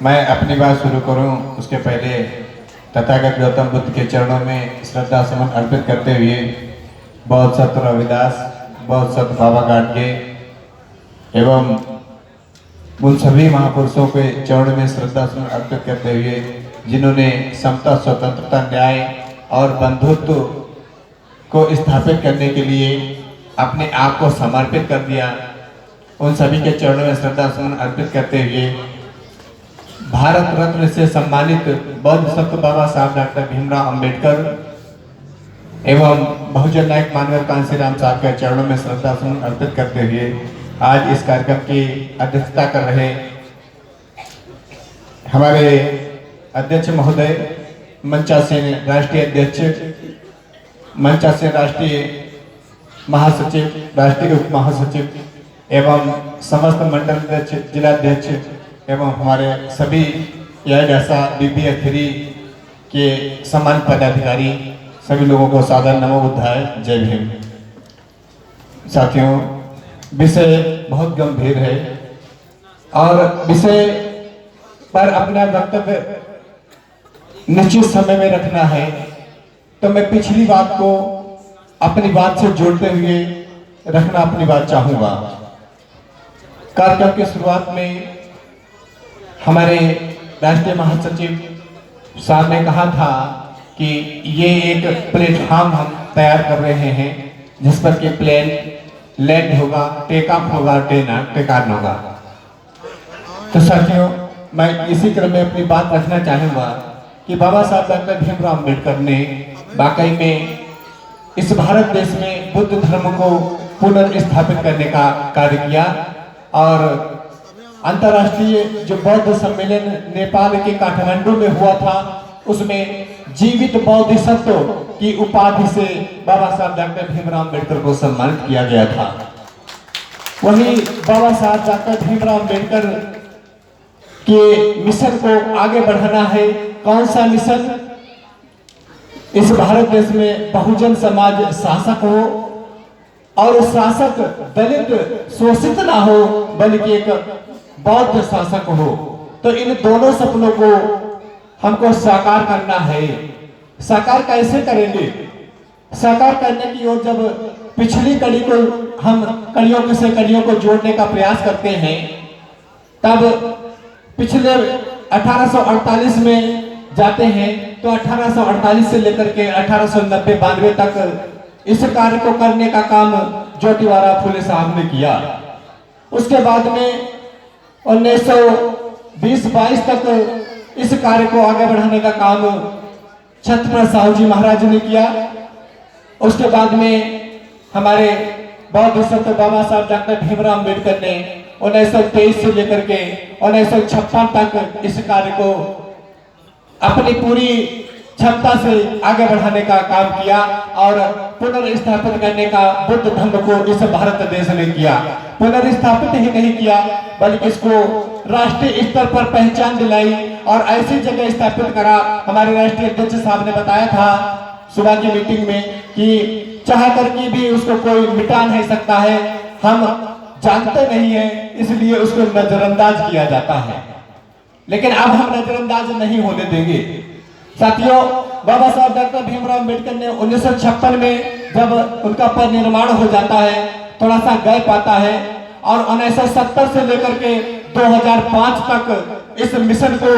मैं अपनी बात शुरू करूं उसके पहले तथागत गौतम बुद्ध के चरणों में श्रद्धा सुमन अर्पित करते हुए बहुत सत रविदास, बहुत सत बाबा गाडगे एवं उन सभी महापुरुषों के चरणों में श्रद्धा सुमन अर्पित करते हुए जिन्होंने समता, स्वतंत्रता, न्याय और बंधुत्व को स्थापित करने के लिए अपने आप को समर्पित कर दिया, उन सभी के चरणों में श्रद्धा सुमन अर्पित करते हुए भारत रत्न से सम्मानित बौद्ध संत बाबा साहब डॉक्टर भीमराव अंबेडकर एवं बहुजन नायक मानव कांशीराम साहब के चरणों में श्रद्धा सुमन अर्पित करते हुए आज इस कार्यक्रम की अध्यक्षता कर रहे हमारे अध्यक्ष महोदय, मंचासीन राष्ट्रीय अध्यक्ष, मंचासीन राष्ट्रीय महासचिव, राष्ट्रीय उप महासचिव एवं समस्त मंडल अध्यक्ष, जिलाध्यक्ष एवं हमारे सभी ऐसा BBA3 के सम्मानित पदाधिकारी, सभी लोगों को सादर नमो बुद्धाय, जय भीम। साथियों, विषय बहुत गंभीर है और विषय पर अपना वक्तव्य निश्चित समय में रखना है, तो मैं पिछली बात को अपनी बात से जोड़ते हुए रखना अपनी बात चाहूंगा। कार्यक्रम की शुरुआत में हमारे राष्ट्रीय महासचिव साहब ने कहा था कि ये एक प्लेटफॉर्म हम तैयार कर रहे हैं जिस पर कि प्लेन लैंड होगा, टेक ऑफ होगा, टेक ऑन होगा। तो साथियों, मैं इसी क्रम में अपनी बात रखना चाहूँगा कि बाबा साहब डॉक्टर भीमराव अम्बेडकर ने वाकई में इस भारत देश में बुद्ध धर्म को पुनर्स्थापित करने का कार्य किया और अंतर्राष्ट्रीय जो बौद्ध सम्मेलन नेपाल के काठमांडू में हुआ था, उसमें जीवित बौद्धिसत्व की उपाधि से बाबा साहब डॉक्टर भीमराव अम्बेडकर को सम्मानित किया गया था। वहीं बाबा साहब डॉक्टर भीमराव अम्बेडकर के मिशन को आगे बढ़ाना है। कौन सा मिशन? इस भारत देश में बहुजन समाज शासक हो और शासक दलित शोषित ना हो, बल्कि एक बौद्ध शासक हो। तो इन दोनों सपनों को हमको साकार करना है। साकार कैसे करेंगे? साकार करने की ओर जब पिछली कड़ी को हम कड़ियों से कड़ियों को जोड़ने का प्रयास करते हैं, तब पिछले 1848 में जाते हैं तो 1848 से लेकर के 1890-92 तक इस कार्य को करने का काम ज्योतिबा फुले साहब ने किया। उसके बाद में 1920-22 तक इस कार्य को आगे बढ़ाने का काम छत्रपति साहू जी महाराज ने किया। उसके बाद में हमारे बौद्ध संत बाबा साहब डॉक्टर भीमराव अम्बेडकर ने 1923 से लेकर के 1956 तक इस कार्य को अपनी पूरी क्षमता से आगे बढ़ाने का काम किया और पुनर्स्थापित करने का बुद्ध धर्म को इस भारत देश ने किया। पुनर्स्थापित ही नहीं किया बल्कि इसको राष्ट्रीय स्तर पर पहचान दिलाई और ऐसी जगह स्थापित करा। हमारे राष्ट्रीय अध्यक्ष साहब ने बताया था सुबह की मीटिंग में कि चाह करके भी उसको कोई मिटा नहीं सकता है, हम जानते नहीं है इसलिए उसको नजरअंदाज किया जाता है, लेकिन अब हम नजरअंदाज नहीं होने देंगे। साथियों, बाबा साहब डॉक्टर भीमराव अम्बेडकर ने 1956 में जब उनका परिनिर्वाण हो जाता है, थोड़ा सा गैप आता है और 1970 से लेकर के 2005 तक इस मिशन को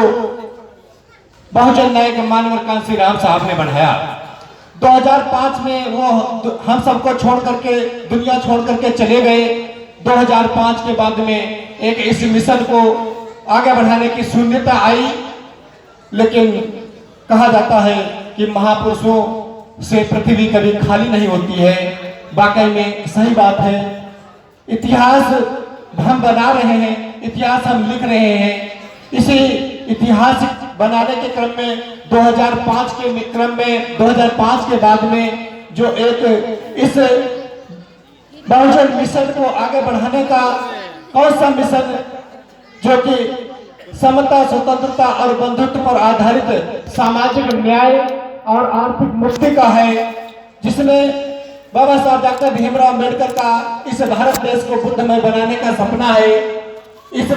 बहुजन नायक मानव कांशीराम साहब ने बढ़ाया। 2005 में वो हम सबको छोड़ करके, दुनिया छोड़ करके चले गए। 2005 के बाद में एक इस मिशन को आगे बढ़ाने की शून्यता आई, लेकिन कहा जाता है कि महापुरुषों से पृथ्वी कभी खाली नहीं होती है। वाकई में सही बात है। इतिहास हम बना रहे हैं, इतिहास हम लिख रहे हैं। इसी इतिहास बनाने के क्रम में 2005 के क्रम में 2005 के बाद में जो एक इस बहुजन मिशन को आगे बढ़ाने का कौन सा मिशन, जो कि समता, स्वतंत्रता और बंधुत्व पर आधारित सामाजिक न्याय और आर्थिक मुक्ति का है, जिसमें बाबा साहब डॉक्टर भीमराव अम्बेडकर का इस भारत देश को बुद्धमय बनाने का सपना है। इस